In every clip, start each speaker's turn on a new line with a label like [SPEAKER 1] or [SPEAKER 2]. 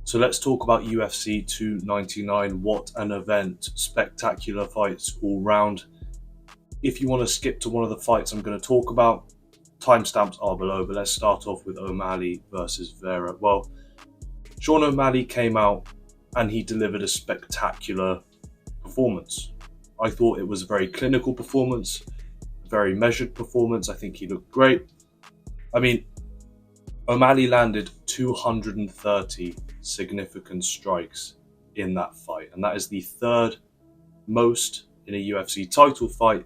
[SPEAKER 1] So let's talk about UFC 299. What an event. Spectacular fights all round. If you want to skip to one of the fights I'm going to talk about, timestamps are below, but let's start off with O'Malley versus Vera. Well, Sean O'Malley came out and he delivered a spectacular performance. I thought it was a very clinical performance, a very measured performance. I think he looked great. I mean, O'Malley landed 230 significant strikes in that fight, and that is the third most in a UFC title fight,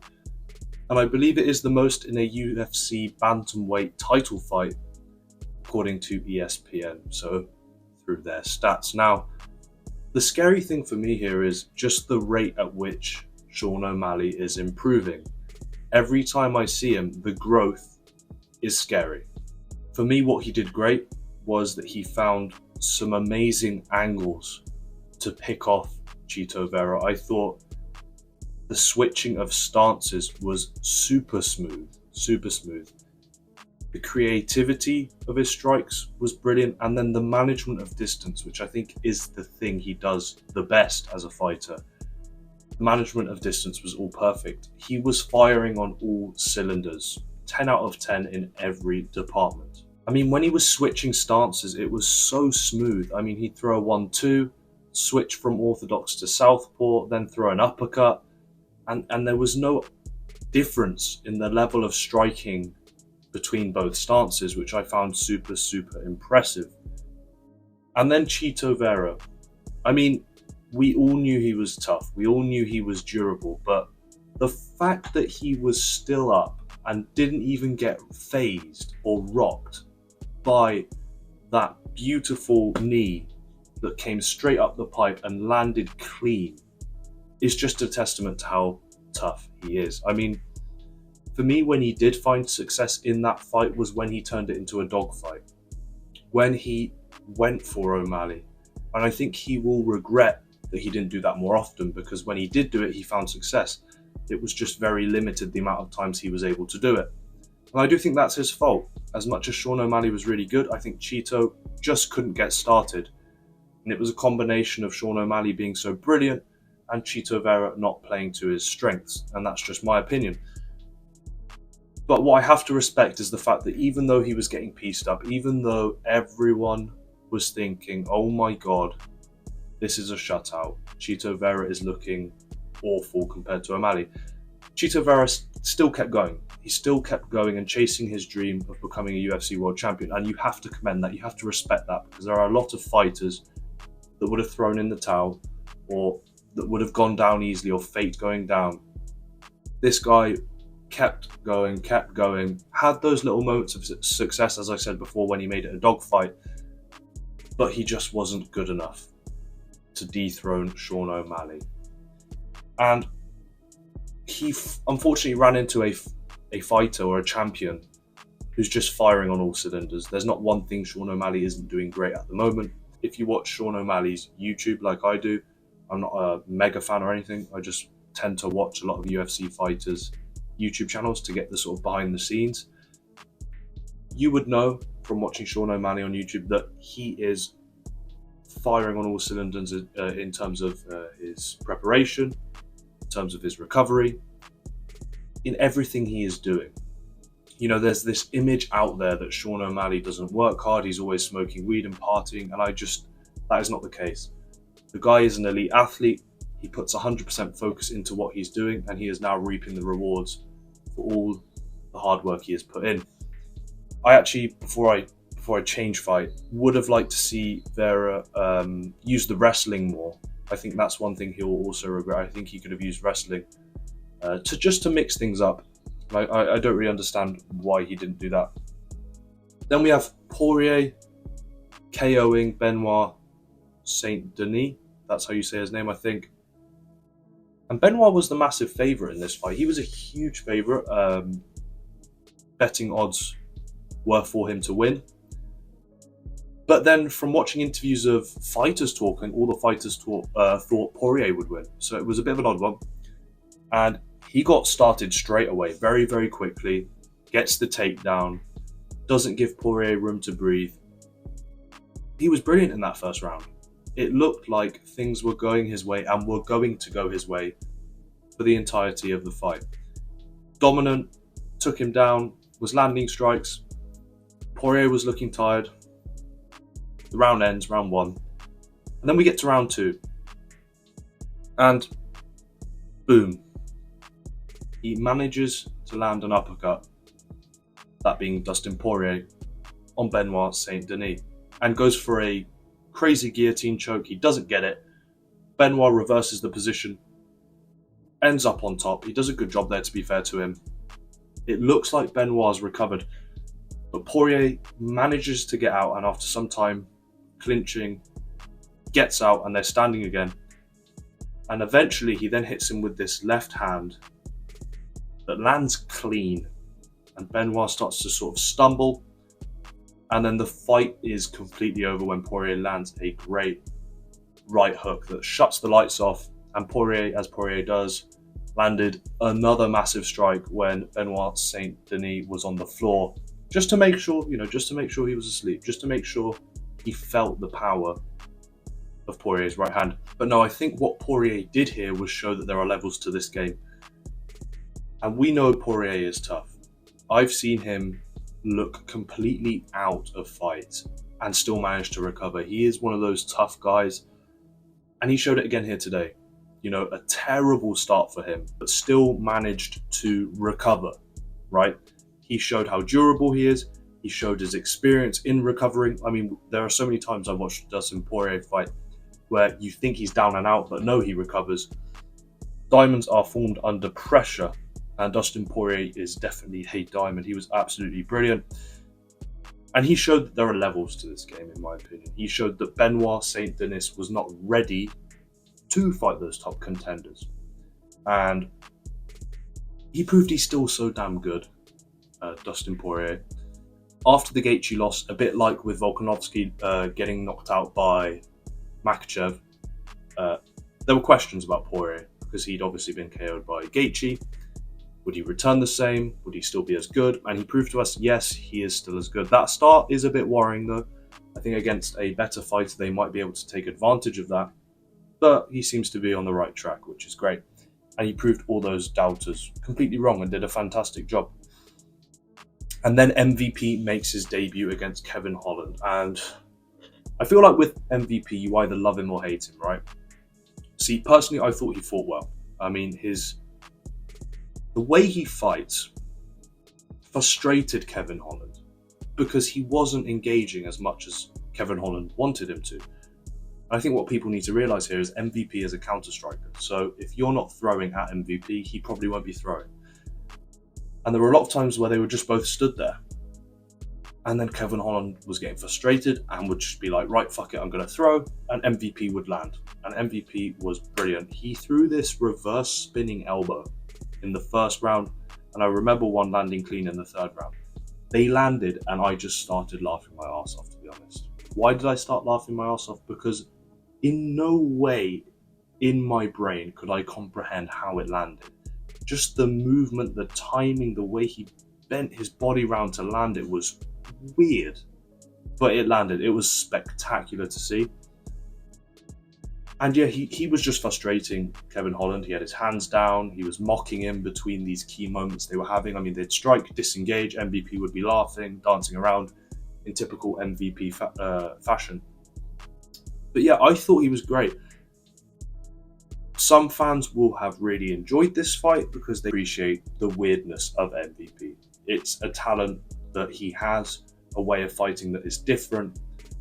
[SPEAKER 1] and I believe it is the most in a UFC bantamweight title fight, according to ESPN, so through their stats. Now, the scary thing for me here is just the rate at which Sean O'Malley is improving. Every time I see him, the growth is scary. For me, what he did great was that he found some amazing angles to pick off Chito Vera. I thought the switching of stances was super smooth. The creativity of his strikes was brilliant, and then the management of distance, which I think is the thing he does the best as a fighter. The management of distance was all perfect. He was firing on all cylinders, 10 out of 10 in every department. I mean, when he was switching stances, it was so smooth. I mean, he'd throw a 1-2, switch from orthodox to southpaw, then throw an uppercut, and there was no difference in the level of striking between both stances, which I found super impressive. And then Chito Vera. I mean, we all knew he was tough. We all knew he was durable, but the fact that he was still up and didn't even get phased or rocked by that beautiful knee that came straight up the pipe and landed clean is just a testament to how tough he is. I mean, for me, when he did find success in that fight was when he turned it into a dogfight, when he went for O'Malley. And I think he will regret that he didn't do that more often, because when he did do it, he found success. It was just very limited the amount of times he was able to do it. And I do think that's his fault. As much as Sean O'Malley was really good, I think Chito just couldn't get started. And it was a combination of Sean O'Malley being so brilliant and Chito Vera not playing to his strengths. And that's just my opinion. But what I have to respect is the fact that even though he was getting pieced up, even though everyone was thinking, oh my God, this is a shutout, Chito Vera is looking awful compared to O'Malley, Chito Vera still kept going. He still kept going and chasing his dream of becoming a UFC world champion. And you have to commend that. You have to respect that, because there are a lot of fighters that would have thrown in the towel, or that would have gone down easily, or fate going down. This guy kept going, had those little moments of success, as I said before, when he made it a dogfight, but he just wasn't good enough to dethrone Sean O'Malley. And he unfortunately ran into a fighter or a champion who's just firing on all cylinders. There's not one thing Sean O'Malley isn't doing great at the moment. If you watch Sean O'Malley's YouTube like I do, I'm not a mega fan or anything. I just tend to watch a lot of UFC fighters' YouTube channels to get the sort of behind the scenes. You would know from watching Sean O'Malley on YouTube that he is firing on all cylinders in terms of his preparation, in terms of his recovery, in everything he is doing. You know, there's this image out there that Sean O'Malley doesn't work hard, he's always smoking weed and partying, and that is not the case. The guy is an elite athlete, he puts 100% focus into what he's doing, and he is now reaping the rewards for all the hard work he has put in. I actually, before I change fight, would have liked to see Vera use the wrestling more. I think that's one thing he'll also regret. I think he could have used wrestling to mix things up. I don't really understand why he didn't do that. Then we have Poirier KOing Benoit Saint-Denis. That's how you say his name, I think. And Benoit was the massive favourite in this fight. He was a huge favourite. Betting odds were for him to win. But then from watching interviews of fighters talking, all the fighters thought Poirier would win. So it was a bit of an odd one. And he got started straight away, very, very quickly, gets the takedown, doesn't give Poirier room to breathe. He was brilliant in that first round. It looked like things were going his way and were going to go his way for the entirety of the fight. Dominant, took him down, was landing strikes. Poirier was looking tired. The round ends, round 1. And then we get to round 2. And boom. He manages to land an uppercut, that being Dustin Poirier, on Benoit Saint-Denis, and goes for a crazy guillotine choke. He doesn't get it. Benoit reverses the position, ends up on top. He does a good job there, to be fair to him. It looks like Benoit's recovered, but Poirier manages to get out, and after some time clinching, gets out, and they're standing again. And eventually he then hits him with this left hand that lands clean, and Benoit starts to sort of stumble, and then the fight is completely over when Poirier lands a great right hook that shuts the lights off, and Poirier, as Poirier does, landed another massive strike when Benoit Saint-Denis was on the floor, just to make sure, just to make sure he was asleep, just to make sure he felt the power of Poirier's right hand. But no, I think what Poirier did here was show that there are levels to this game. And we know Poirier is tough. I've seen him look completely out of fights and still manage to recover. He is one of those tough guys, and he showed it again here today. A terrible start for him, but still managed to recover, right? He showed how durable he is. He showed his experience in recovering. I mean, there are so many times I've watched Dustin Poirier fight where you think he's down and out, but no, he recovers. Diamonds are formed under pressure, and Dustin Poirier is definitely a diamond. He was absolutely brilliant. And he showed that there are levels to this game, in my opinion. He showed that Benoit Saint-Denis was not ready to fight those top contenders. And he proved he's still so damn good, Dustin Poirier. After the Gaethje loss, a bit like with Volkanovski getting knocked out by Makhachev, there were questions about Poirier because he'd obviously been KO'd by Gaethje. Would he return the same? Would he still be as good? And he proved to us, yes, he is still as good. That start is a bit worrying though. I think against a better fighter, they might be able to take advantage of that. But he seems to be on the right track, which is great. And he proved all those doubters completely wrong and did a fantastic job. And then MVP makes his debut against Kevin Holland. And I feel like with MVP, you either love him or hate him, right? See, personally, I thought he fought well. I mean, the way he fights frustrated Kevin Holland because he wasn't engaging as much as Kevin Holland wanted him to. I think what people need to realise here is MVP is a counter striker. So if you're not throwing at MVP, he probably won't be throwing. And there were a lot of times where they were just both stood there. And then Kevin Holland was getting frustrated and would just be like, right, fuck it, I'm going to throw. And MVP would land. And MVP was brilliant. He threw this reverse spinning elbow in the first round. And I remember one landing clean in the third round. They landed and I just started laughing my ass off, to be honest. Why did I start laughing my ass off? Because in no way in my brain could I comprehend how it landed. Just the movement, the timing, the way he bent his body round to land it was weird. But it landed. It was spectacular to see. And yeah, he was just frustrating Kevin Holland. He had his hands down. He was mocking him between these key moments they were having. I mean, they'd strike, disengage. MVP would be laughing, dancing around in typical MVP fashion. But yeah, I thought he was great. Some fans will have really enjoyed this fight because they appreciate the weirdness of MVP. It's a talent that he has, a way of fighting that is different,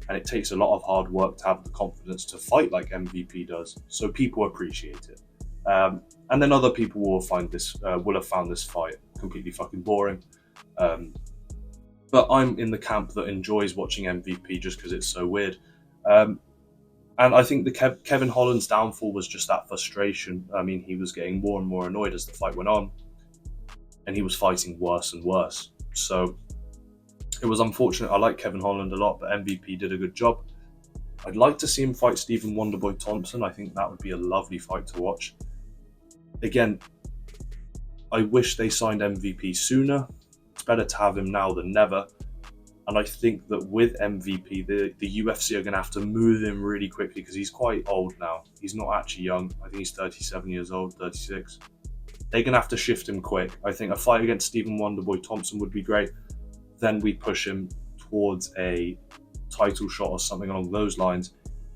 [SPEAKER 1] and it takes a lot of hard work to have the confidence to fight like MVP does. So people appreciate it. And then other people will have found this fight completely fucking boring. But I'm in the camp that enjoys watching MVP just because it's so weird. And I think the Kevin Holland's downfall was just that frustration. I mean, he was getting more and more annoyed as the fight went on, and he was fighting worse and worse. So it was unfortunate. I like Kevin Holland a lot, but MVP did a good job. I'd like to see him fight Stephen Wonderboy Thompson. I think that would be a lovely fight to watch. Again, I wish they signed MVP sooner. It's better to have him now than never. And I think that with MVP, the UFC are going to have to move him really quickly because he's quite old now. He's not actually young. I think he's 37 years old, 36. They're going to have to shift him quick. I think a fight against Stephen Wonderboy Thompson would be great. Then we push him towards a title shot or something along those lines.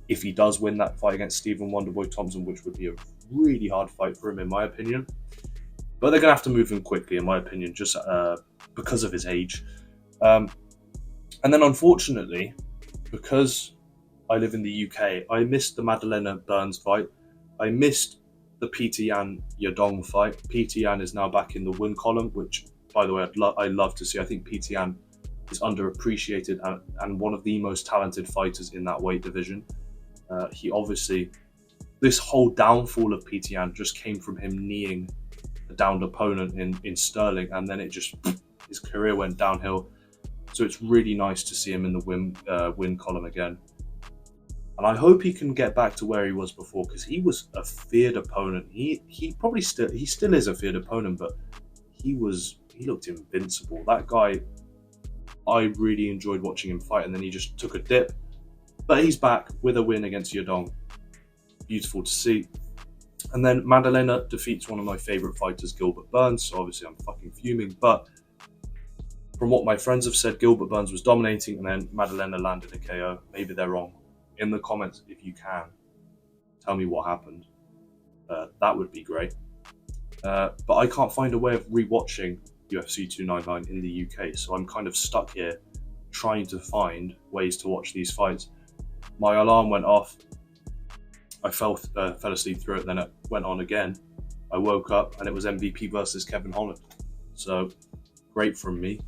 [SPEAKER 1] If he does win that fight against Stephen Wonderboy Thompson, which would be a really hard fight for him, in my opinion. But they're going to have to move him quickly, in my opinion, just because of his age. And then, unfortunately, because I live in the UK, I missed the Madalena Burns fight. I missed the Peter Yan Yadong fight. Peter Yan is now back in the win column, which, by the way, I love to see. I think Peter Yan is underappreciated and one of the most talented fighters in that weight division. He obviously, this whole downfall of Peter Yan just came from him kneeing a downed opponent in Sterling, and then it just, his career went downhill. So it's really nice to see him in the win column again. And I hope he can get back to where he was before, because he was a feared opponent. He still is a feared opponent, but he looked invincible. That guy, I really enjoyed watching him fight, and then he just took a dip. But he's back with a win against Yadong. Beautiful to see. And then Madalena defeats one of my favourite fighters, Gilbert Burns. So obviously I'm fucking fuming, but from what my friends have said, Gilbert Burns was dominating, and then Madalena landed a KO. Maybe they're wrong. In the comments, if you can, tell me what happened. That would be great. But I can't find a way of rewatching UFC 299 in the UK, so I'm kind of stuck here trying to find ways to watch these fights. My alarm went off. I fell asleep through it, then it went on again. I woke up and it was MVP versus Kevin Holland. So, great from me.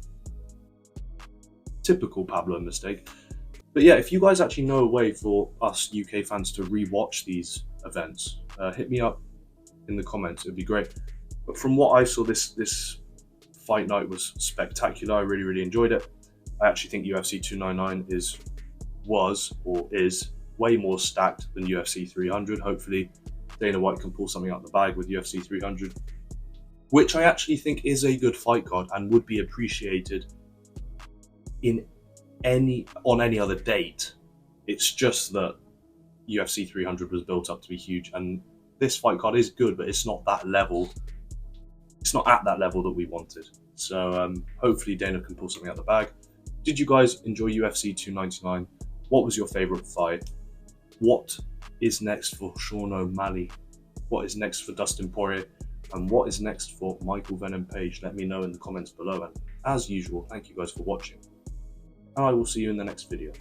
[SPEAKER 1] Typical Pablo mistake. But yeah, if you guys actually know a way for us UK fans to rewatch these events, hit me up in the comments. It'd be great. But from what I saw, this fight night was spectacular. I really, really enjoyed it. I actually think UFC 299 is way more stacked than UFC 300. Hopefully Dana White can pull something out of the bag with UFC 300, which I actually think is a good fight card and would be appreciated on any other date. It's just that UFC 300 was built up to be huge, and this fight card is good, but it's not that level. It's not at that level that we wanted. So hopefully Dana can pull something out of the bag. Did you guys enjoy UFC 299? What was your favourite fight? What is next for Sean O'Malley? What is next for Dustin Poirier? And what is next for Michael Venom Page? Let me know in the comments below. And as usual, thank you guys for watching. And I will see you in the next video.